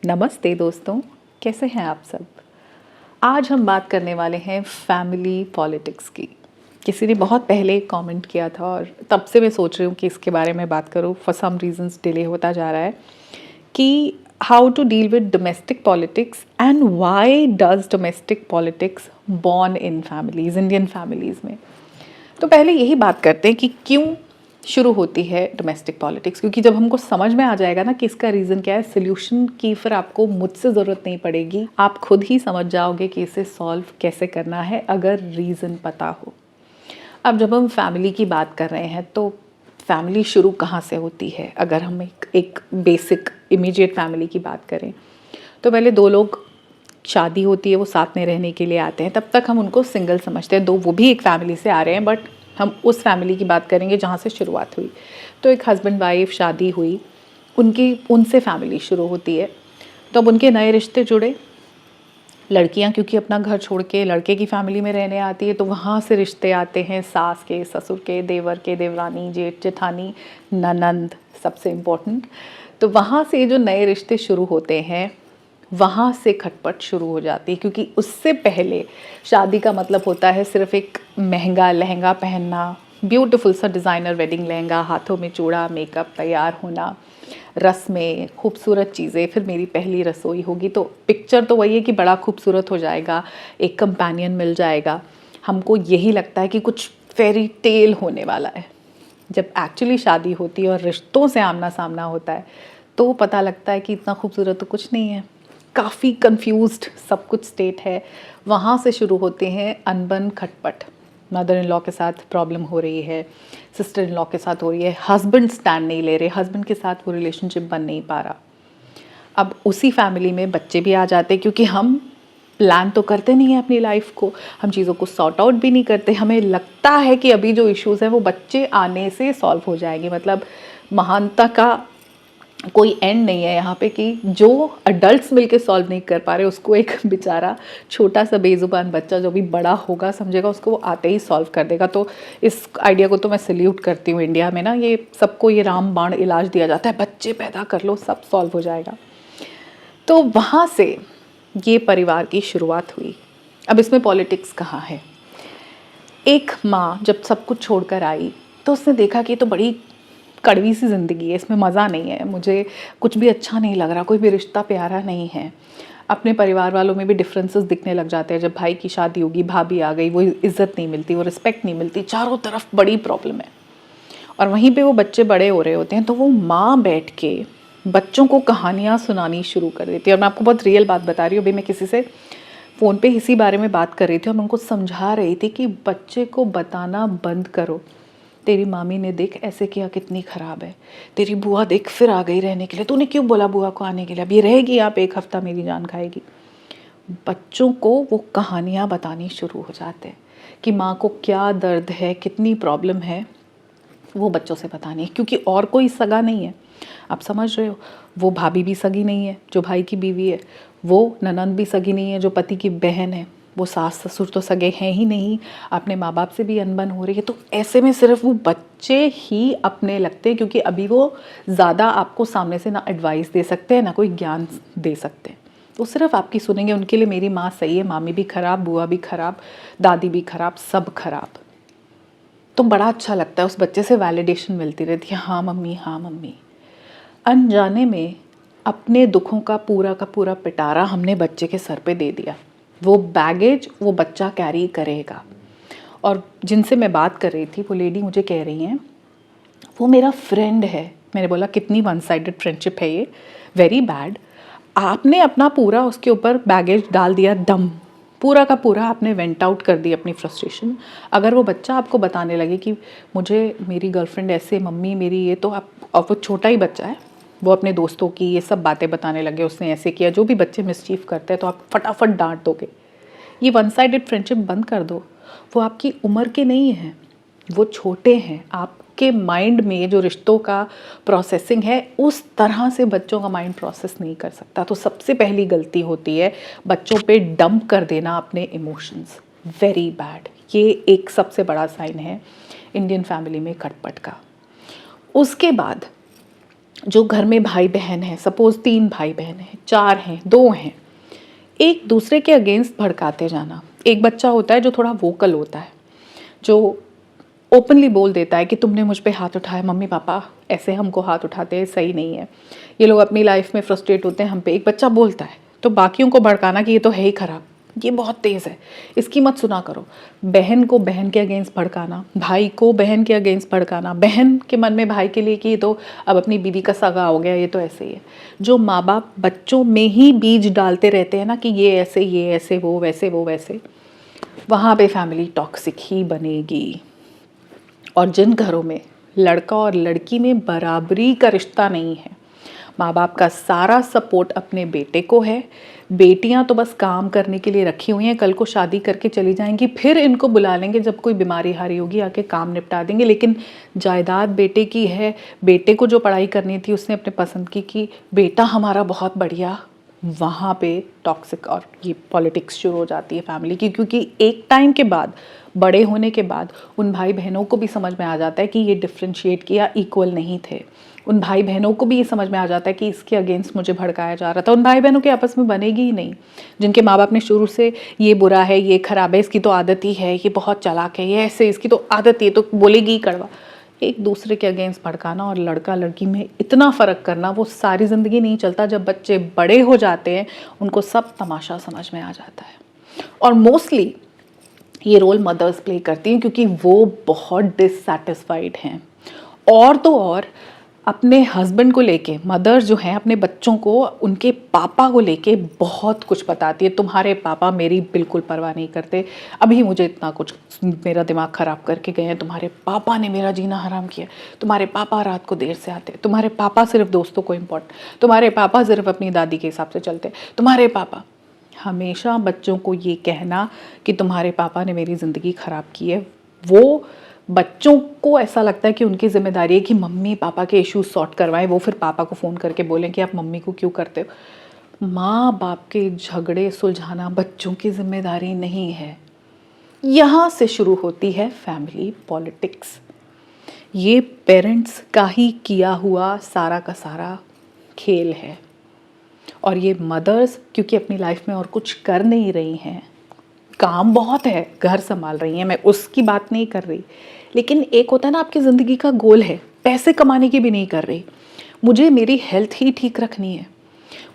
नमस्ते दोस्तों, कैसे हैं आप सब। आज हम बात करने वाले हैं फैमिली पॉलिटिक्स की। किसी ने बहुत पहले कमेंट किया था और तब से मैं सोच रही हूँ कि इसके बारे में बात करूँ। फॉर सम रीजंस डिले होता जा रहा है कि how to deal with domestic politics and why does domestic politics born in families, Indian families में। तो पहले यही बात करते हैं कि क्यों शुरू होती है डोमेस्टिक पॉलिटिक्स, क्योंकि जब हमको समझ में आ जाएगा ना कि इसका रीज़न क्या है, सोल्यूशन की फिर आपको मुझसे ज़रूरत नहीं पड़ेगी, आप खुद ही समझ जाओगे कि इसे सॉल्व कैसे करना है अगर रीज़न पता हो। अब जब हम फैमिली की बात कर रहे हैं तो फैमिली शुरू कहाँ से होती है। अगर हम एक बेसिक इमीडिएट फैमिली की बात करें तो पहले दो लोग, शादी होती है, वो साथ में रहने के लिए आते हैं, तब तक हम उनको सिंगल समझते हैं। दो वो भी एक फैमिली से आ रहे हैं, बट हम उस फैमिली की बात करेंगे जहाँ से शुरुआत हुई। तो एक हस्बैंड वाइफ शादी हुई, उनसे फैमिली शुरू होती है। तो अब उनके नए रिश्ते जुड़े। लड़कियां क्योंकि अपना घर छोड़ के लड़के की फैमिली में रहने आती है, तो वहाँ से रिश्ते आते हैं सास के, ससुर के, देवर के, देवरानी, जेठ जेठानी, ननंद, सबसे इम्पोर्टेंट। तो वहाँ से जो नए रिश्ते शुरू होते हैं, वहाँ से खटपट शुरू हो जाती है, क्योंकि उससे पहले शादी का मतलब होता है सिर्फ एक महंगा लहंगा पहनना, ब्यूटीफुल सा डिज़ाइनर वेडिंग लहंगा, हाथों में चूड़ा, मेकअप, तैयार होना, रस्में, खूबसूरत चीज़ें, फिर मेरी पहली रसोई होगी। तो पिक्चर तो वही है कि बड़ा खूबसूरत हो जाएगा, एक कंपेनियन मिल जाएगा। हमको यही लगता है कि कुछ फेरी टेल होने वाला है। जब एक्चुअली शादी होती है और रिश्तों से आमना सामना होता है तो पता लगता है कि इतना खूबसूरत तो कुछ नहीं है, काफ़ी कंफ्यूज्ड सब कुछ स्टेट है। वहाँ से शुरू होते हैं अनबन, खटपट। मदर इन लॉ के साथ प्रॉब्लम हो रही है, सिस्टर इन लॉ के साथ हो रही है, हस्बैंड स्टैंड नहीं ले रहे, हस्बैंड के साथ वो रिलेशनशिप बन नहीं पा रहा। अब उसी फैमिली में बच्चे भी आ जाते हैं, क्योंकि हम प्लान तो करते नहीं हैं अपनी लाइफ को, हम चीज़ों को सॉर्ट आउट भी नहीं करते। हमें लगता है कि अभी जो इश्यूज़ हैं वो बच्चे आने से सॉल्व हो जाएंगे। मतलब महानता का कोई एंड नहीं है यहाँ पे कि जो अडल्ट्स मिलके सॉल्व नहीं कर पा रहे उसको एक बेचारा छोटा सा बेजुबान बच्चा जो भी बड़ा होगा समझेगा, उसको वो आते ही सॉल्व कर देगा। तो इस आइडिया को तो मैं सल्यूट करती हूँ। इंडिया में ना ये सबको ये रामबाण इलाज दिया जाता है, बच्चे पैदा कर लो सब सॉल्व हो जाएगा। तो वहाँ से ये परिवार की शुरुआत हुई। अब इसमें पॉलिटिक्स कहाँ है। एक माँ जब सब कुछ छोड़कर आई तो उसने देखा कि ये तो बड़ी कड़वी सी ज़िंदगी है, इसमें मज़ा नहीं है, मुझे कुछ भी अच्छा नहीं लग रहा, कोई भी रिश्ता प्यारा नहीं है। अपने परिवार वालों में भी डिफरेंसेस दिखने लग जाते हैं। जब भाई की शादी होगी, भाभी आ गई, वो इज़्ज़त नहीं मिलती, वो रिस्पेक्ट नहीं मिलती, चारों तरफ बड़ी प्रॉब्लम है। और वहीं पे वो बच्चे बड़े हो रहे होते हैं, तो वो माँ बैठ के बच्चों को कहानियाँ सुनानी शुरू कर देती है। और मैं आपको बहुत रियल बात बता रही हूँ। अभी मैं किसी से फ़ोन पे इसी बारे में बात कर रही थी और मैं उनको समझा रही थी कि बच्चे को बताना बंद करो, तेरी मामी ने देख ऐसे किया, कितनी ख़राब है, तेरी बुआ देख फिर आ गई रहने के लिए, तूने क्यों बोला बुआ को आने के लिए, अब ये रहेगी यहाँ पे 1 हफ़्ता, मेरी जान खाएगी। बच्चों को वो कहानियाँ बतानी शुरू हो जाते हैं कि माँ को क्या दर्द है, कितनी प्रॉब्लम है, वो बच्चों से बतानी है, क्योंकि और कोई सगा नहीं है। आप समझ रहे हो, वो भाभी भी सगी नहीं है जो भाई की बीवी है, वो ननंद भी सगी नहीं है जो पति की बहन है, वो सास ससुर तो सगे हैं ही नहीं, अपने माँ बाप से भी अनबन हो रही है। तो ऐसे में सिर्फ वो बच्चे ही अपने लगते हैं, क्योंकि अभी वो ज़्यादा आपको सामने से ना एडवाइस दे सकते हैं ना कोई ज्ञान दे सकते हैं। वो सिर्फ आपकी सुनेंगे। उनके लिए मेरी माँ सही है, मामी भी ख़राब, बुआ भी ख़राब, दादी भी ख़राब, सब ख़राब। तो बड़ा अच्छा लगता है, उस बच्चे से वैलिडेशन मिलती रहती है, हाँ मम्मी, हाँ मम्मी। अनजाने में अपने दुखों का पूरा पिटारा हमने बच्चे के सर पे दे दिया। वो बैगेज वो बच्चा कैरी करेगा। और जिनसे मैं बात कर रही थी वो लेडी मुझे कह रही हैं वो मेरा फ्रेंड है। मैंने बोला कितनी वन साइडेड फ्रेंडशिप है ये, वेरी बैड। आपने अपना पूरा उसके ऊपर बैगेज डाल दिया, दम पूरा का पूरा आपने वेंट आउट कर दी अपनी फ्रस्ट्रेशन। अगर वो बच्चा आपको बताने लगे कि मुझे मेरी गर्लफ्रेंड ऐसे, मम्मी मेरी ये, तो आप, और वो छोटा ही बच्चा है, वो अपने दोस्तों की ये सब बातें बताने लगे, उसने ऐसे किया, जो भी बच्चे मिसचीफ करते हैं, तो आप फटाफट डांट दोगे। ये वन साइडेड फ्रेंडशिप बंद कर दो। वो आपकी उम्र के नहीं हैं, वो छोटे हैं। आपके माइंड में जो रिश्तों का प्रोसेसिंग है उस तरह से बच्चों का माइंड प्रोसेस नहीं कर सकता। तो सबसे पहली गलती होती है बच्चों पे डंप कर देना अपने इमोशंस, वेरी बैड। ये एक सबसे बड़ा साइन है इंडियन फैमिली में खटपट का। उसके बाद जो घर में भाई बहन है, सपोज 3 भाई बहन हैं, 4 हैं, 2 हैं, एक दूसरे के अगेंस्ट भड़काते जाना। एक बच्चा होता है जो थोड़ा वोकल होता है, जो ओपनली बोल देता है कि तुमने मुझ पे हाथ उठाया, मम्मी पापा ऐसे हमको हाथ उठाते हैं, सही नहीं है, ये लोग अपनी लाइफ में फ्रस्ट्रेट होते हैं हम पे। एक बच्चा बोलता है तो बाकियों को भड़काना कि ये तो है ही खराब, ये बहुत तेज़ है, इसकी मत सुना करो। बहन को बहन के अगेंस्ट भड़काना, भाई को बहन के अगेंस्ट भड़काना, बहन के मन में भाई के लिए कि ये तो अब अपनी बीवी का सगा हो गया, ये तो ऐसे ही है। जो माँ बाप बच्चों में ही बीज डालते रहते हैं ना कि ये ऐसे, वो वैसे, वहाँ पे फैमिली टॉक्सिक ही बनेगी। और जिन घरों में लड़का और लड़की में बराबरी का रिश्ता नहीं है, माँ बाप का सारा सपोर्ट अपने बेटे को है, बेटियां तो बस काम करने के लिए रखी हुई हैं, कल को शादी करके चली जाएंगी, फिर इनको बुला लेंगे जब कोई बीमारी हारी होगी, आके काम निपटा देंगे, लेकिन जायदाद बेटे की है, बेटे को जो पढ़ाई करनी थी उसने अपने पसंद की कि बेटा हमारा बहुत बढ़िया। वहाँ पे टॉक्सिक और ये पॉलिटिक्स शुरू हो जाती है फैमिली की, क्योंकि एक टाइम के बाद, बड़े होने के बाद उन भाई बहनों को भी समझ में आ जाता है कि ये डिफ्रेंशिएट किया इक्वल नहीं थे। उन भाई बहनों को भी ये समझ में आ जाता है कि इसके अगेंस्ट मुझे भड़काया जा रहा था। उन भाई बहनों के आपस में बनेगी ही नहीं, जिनके माँ बाप ने शुरू से ये बुरा है, ये खराब है, इसकी तो आदत ही है, ये बहुत चालाक है, ये ऐसे, इसकी तो आदत है, तो बोलेगी ही कड़वा। एक दूसरे के अगेंस्ट भड़काना और लड़का लड़की में इतना फ़र्क करना, वो सारी ज़िंदगी नहीं चलता। जब बच्चे बड़े हो जाते हैं उनको सब तमाशा समझ में आ जाता है। और मोस्टली ये रोल मदर्स प्ले करती हैं, क्योंकि वो बहुत डिससैटिस्फाइड हैं। और तो और अपने हस्बैंड को लेके मदर्स जो हैं अपने बच्चों को उनके पापा को लेके बहुत कुछ बताती है। तुम्हारे पापा मेरी बिल्कुल परवाह नहीं करते, अभी मुझे इतना कुछ मेरा दिमाग ख़राब करके गए हैं, तुम्हारे पापा ने मेरा जीना हराम किया, तुम्हारे पापा रात को देर से आते, तुम्हारे पापा सिर्फ दोस्तों को इम्पोर्टेंट, तुम्हारे पापा सिर्फ अपनी दादी के हिसाब से चलते, तुम्हारे पापा। हमेशा बच्चों को ये कहना कि तुम्हारे पापा ने मेरी ज़िंदगी ख़राब की है, वो बच्चों को ऐसा लगता है कि उनकी जिम्मेदारी है कि मम्मी पापा के इश्यूज सॉर्ट करवाएं, वो फिर पापा को फ़ोन करके बोलें कि आप मम्मी को क्यों करते हो। माँ बाप के झगड़े सुलझाना बच्चों की जिम्मेदारी नहीं है। यहाँ से शुरू होती है फैमिली पॉलिटिक्स। ये पेरेंट्स का ही किया हुआ सारा का सारा खेल है। और ये मदर्स क्योंकि अपनी लाइफ में और कुछ कर नहीं रही हैं, काम बहुत है, घर संभाल रही हैं, मैं उसकी बात नहीं कर रही, लेकिन एक होता है ना आपकी ज़िंदगी का गोल है, पैसे कमाने की भी नहीं कर रही, मुझे मेरी हेल्थ ही ठीक रखनी है,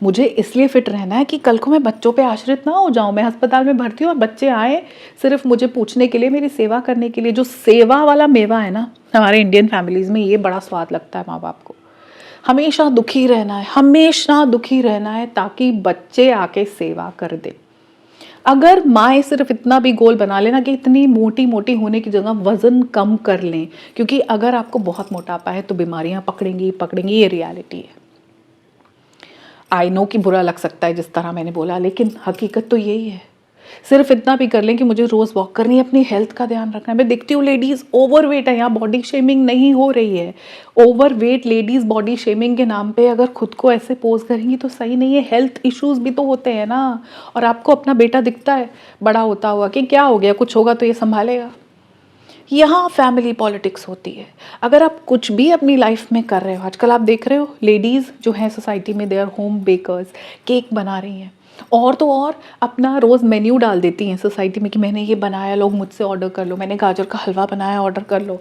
मुझे इसलिए फिट रहना है कि कल को मैं बच्चों पे आश्रित ना हो जाऊं, मैं अस्पताल में भर्ती हूँ और बच्चे आए सिर्फ मुझे पूछने के लिए, मेरी सेवा करने के लिए। जो सेवा वाला मेवा है ना हमारे इंडियन फैमिलीज़ में, ये बड़ा स्वाद लगता है माँ बाप को। हमेशा दुखी रहना है, हमेशा दुखी रहना है ताकि बच्चे आके सेवा कर दे। अगर माएँ सिर्फ इतना भी गोल बना लेना कि इतनी मोटी मोटी होने की जगह वज़न कम कर लें, क्योंकि अगर आपको बहुत मोटापा है तो बीमारियां पकड़ेंगी, ये रियलिटी है। आई नो कि बुरा लग सकता है जिस तरह मैंने बोला, लेकिन हकीकत तो यही है। सिर्फ इतना भी कर लें कि मुझे रोज़ वॉक करनी है, अपनी हेल्थ का ध्यान रखना है। मैं देखती हूँ लेडीज़ ओवरवेट है, यहाँ बॉडी शेमिंग नहीं हो रही है, ओवरवेट लेडीज़ बॉडी शेमिंग के नाम पे अगर खुद को ऐसे पोज करेंगी तो सही नहीं है। हेल्थ इश्यूज़ भी तो होते हैं ना। और आपको अपना बेटा दिखता है बड़ा होता हुआ कि क्या हो गया, कुछ होगा तो ये संभालेगा। यहाँ फैमिली पॉलिटिक्स होती है। अगर आप कुछ भी अपनी लाइफ में कर रहे हो, आजकल आप देख रहे हो लेडीज़ जो हैं सोसाइटी में, they are home bakers, cake बना रही हैं, और तो और अपना रोज़ मेन्यू डाल देती हैं सोसाइटी में कि मैंने ये बनाया, लोग मुझसे ऑर्डर कर लो, मैंने गाजर का हलवा बनाया, ऑर्डर कर लो,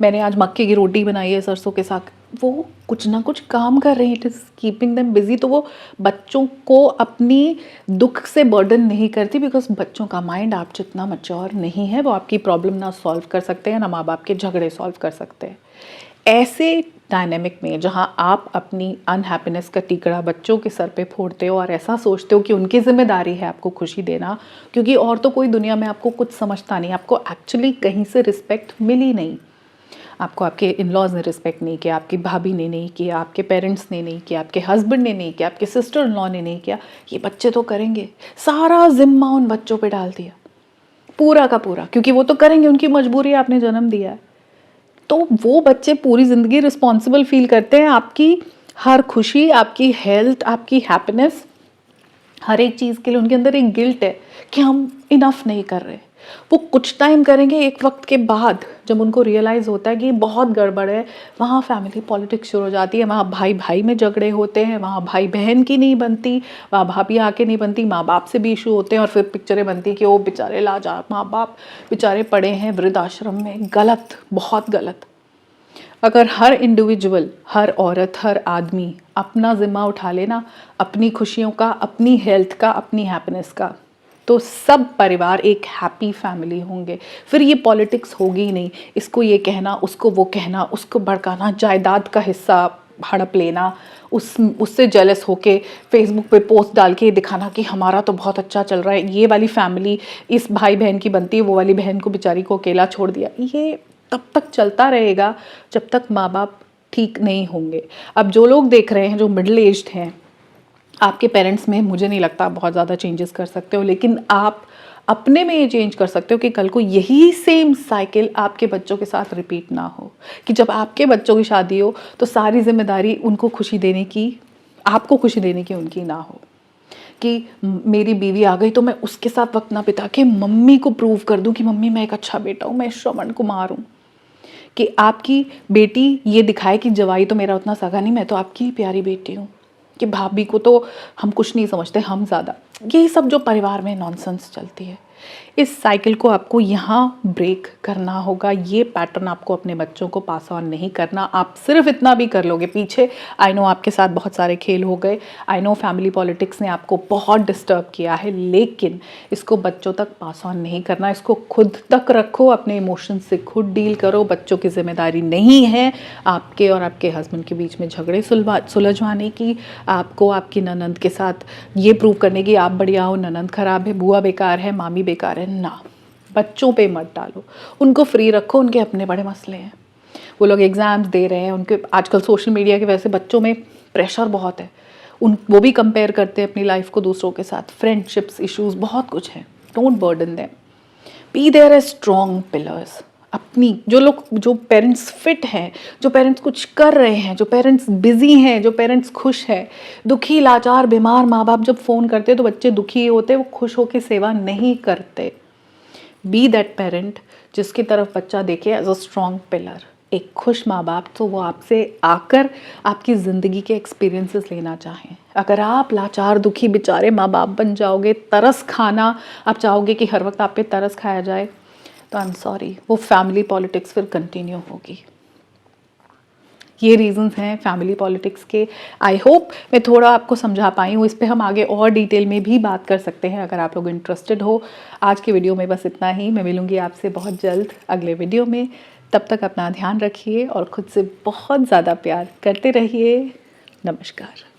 मैंने आज मक्के की रोटी बनाई है सरसों के साथ। वो कुछ ना कुछ काम कर रही हैं, it is keeping them busy. तो वो बच्चों को अपनी दुख से बर्डन नहीं करती, बिकॉज बच्चों का माइंड आप जितना मैच्योर नहीं है, वो आपकी प्रॉब्लम ना सॉल्व कर सकते हैं, ना माँ बाप के झगड़े सॉल्व कर सकते हैं। ऐसे डायनेमिक में जहाँ आप अपनी अनहैप्पीनेस का टीकड़ा बच्चों के सर पे फोड़ते हो और ऐसा सोचते हो कि उनकी जिम्मेदारी है आपको खुशी देना, क्योंकि और तो कोई दुनिया में आपको कुछ समझता नहीं, आपको एक्चुअली कहीं से रिस्पेक्ट मिली नहीं, आपको आपके इन लॉज ने रिस्पेक्ट नहीं किया, आपकी भाभी ने नहीं किया, आपके पेरेंट्स ने नहीं किया, आपके हस्बैंड ने नहीं किया, आपके सिस्टर इन लॉ ने नहीं किया, ये बच्चे तो करेंगे। सारा जिम्मा उन बच्चों पे डाल दिया, पूरा का पूरा, क्योंकि वो तो करेंगे, उनकी मजबूरी है, आपने जन्म दिया है। तो वो बच्चे पूरी ज़िंदगी रिस्पॉन्सिबल फील करते हैं आपकी हर खुशी, आपकी हेल्थ, आपकी हैप्पीनेस, हर एक चीज़ के लिए उनके अंदर एक गिल्ट है कि हम इनफ नहीं कर रहे। वो कुछ टाइम करेंगे, एक वक्त के बाद जब उनको रियलाइज़ होता है कि बहुत गड़बड़ है, वहाँ फैमिली पॉलिटिक्स शुरू हो जाती है, वहाँ भाई भाई में झगड़े होते हैं, वहाँ भाई बहन की नहीं बनती, वहाँ भाभी आके नहीं बनती, माँ बाप से भी इशू होते हैं, और फिर पिक्चरें बनती कि वो बेचारे लाचार माँ बाप बेचारे पड़े हैं वृद्धाश्रम में। गलत, बहुत गलत। अगर हर इंडिविजुअल, हर औरत, हर आदमी अपना ज़िम्मा उठा लेना, अपनी खुशियों का, अपनी हेल्थ का, अपनी हैप्पीनेस का, तो सब परिवार एक हैप्पी फैमिली होंगे। फिर ये पॉलिटिक्स होगी ही नहीं, इसको ये कहना, उसको वो कहना, उसको भड़काना, जायदाद का हिस्सा हड़प लेना, उससे जेलस होके फेसबुक पे पोस्ट डाल के दिखाना कि हमारा तो बहुत अच्छा चल रहा है, ये वाली फैमिली इस भाई बहन की बनती है, वो वाली बहन को बेचारी को अकेला छोड़ दिया। ये तब तक चलता रहेगा जब तक माँ बाप ठीक नहीं होंगे। अब जो लोग देख रहे हैं जो मिडिल एज्ड हैं, आपके पेरेंट्स में मुझे नहीं लगता आप बहुत ज़्यादा चेंजेस कर सकते हो, लेकिन आप अपने में ये चेंज कर सकते हो कि कल को यही सेम साइकिल आपके बच्चों के साथ रिपीट ना हो, कि जब आपके बच्चों की शादी हो तो सारी जिम्मेदारी उनको खुशी देने की, आपको खुशी देने की उनकी ना हो, कि मेरी बीवी आ गई तो मैं उसके साथ वक्त ना बिता के मम्मी को प्रूव कर दूं कि मम्मी मैं एक अच्छा बेटा हूँ, मैं श्रवण कुमार हूँ, कि आपकी बेटी ये दिखाए कि जवाई तो मेरा उतना सगा नहीं, मैं तो आपकी ही प्यारी बेटी हूँ, कि भाभी को तो हम कुछ नहीं समझते, हम ज़्यादा। यही सब जो परिवार में नॉनसेंस चलती है, इस साइकिल को आपको यहाँ ब्रेक करना होगा। ये पैटर्न आपको अपने बच्चों को पास ऑन नहीं करना। आप सिर्फ इतना भी कर लोगे पीछे, आई नो आपके साथ बहुत सारे खेल हो गए, आई नो फैमिली पॉलिटिक्स ने आपको बहुत डिस्टर्ब किया है, लेकिन इसको बच्चों तक पास ऑन नहीं करना। इसको खुद तक रखो, अपने इमोशन से खुद डील करो। बच्चों की जिम्मेदारी नहीं है आपके और आपके हस्बैंड के बीच में झगड़े सुलझवाने की, आपको आपकी ननंद के साथ ये प्रूव करने की आप बढ़िया हो, ननंद खराब है, बुआ बेकार है, मामी बेकार है। ना, बच्चों पे मत डालो, उनको फ्री रखो, उनके अपने बड़े मसले हैं। वो लोग एग्ज़ाम्स दे रहे हैं, उनके आजकल सोशल मीडिया की वजह से बच्चों में प्रेशर बहुत है, वो भी कंपेयर करते हैं अपनी लाइफ को दूसरों के साथ, फ्रेंडशिप्स इश्यूज़ बहुत कुछ है। Don't burden them, be there as strong pillars. अपनी जो पेरेंट्स फिट हैं, जो पेरेंट्स कुछ कर रहे हैं, जो पेरेंट्स बिजी हैं, जो पेरेंट्स खुश हैं, दुखी लाचार बीमार माँ बाप जब फ़ोन करते हैं तो बच्चे दुखी होते, वो खुश होकर सेवा नहीं करते। बी दैट पेरेंट जिसकी तरफ बच्चा देखे एज अ स्ट्रॉन्ग पिलर, एक खुश माँ बाप, तो वो आपसे आकर आपकी ज़िंदगी के एक्सपीरियंसेस लेना चाहें। अगर आप लाचार दुखी बेचारे माँ बाप बन जाओगे, तरस खाना आप चाहोगे कि हर वक्त आप पे तरस खाया जाए, तो आई एम सॉरी, वो फैमिली पॉलिटिक्स फिर कंटिन्यू होगी। ये रीजंस हैं फैमिली पॉलिटिक्स के। आई होप मैं थोड़ा आपको समझा पाई हूँ। इस पे हम आगे और डिटेल में भी बात कर सकते हैं अगर आप लोग इंटरेस्टेड हो। आज के वीडियो में बस इतना ही। मैं मिलूँगी आपसे बहुत जल्द अगले वीडियो में। तब तक अपना ध्यान रखिए और ख़ुद से बहुत ज़्यादा प्यार करते रहिए। नमस्कार।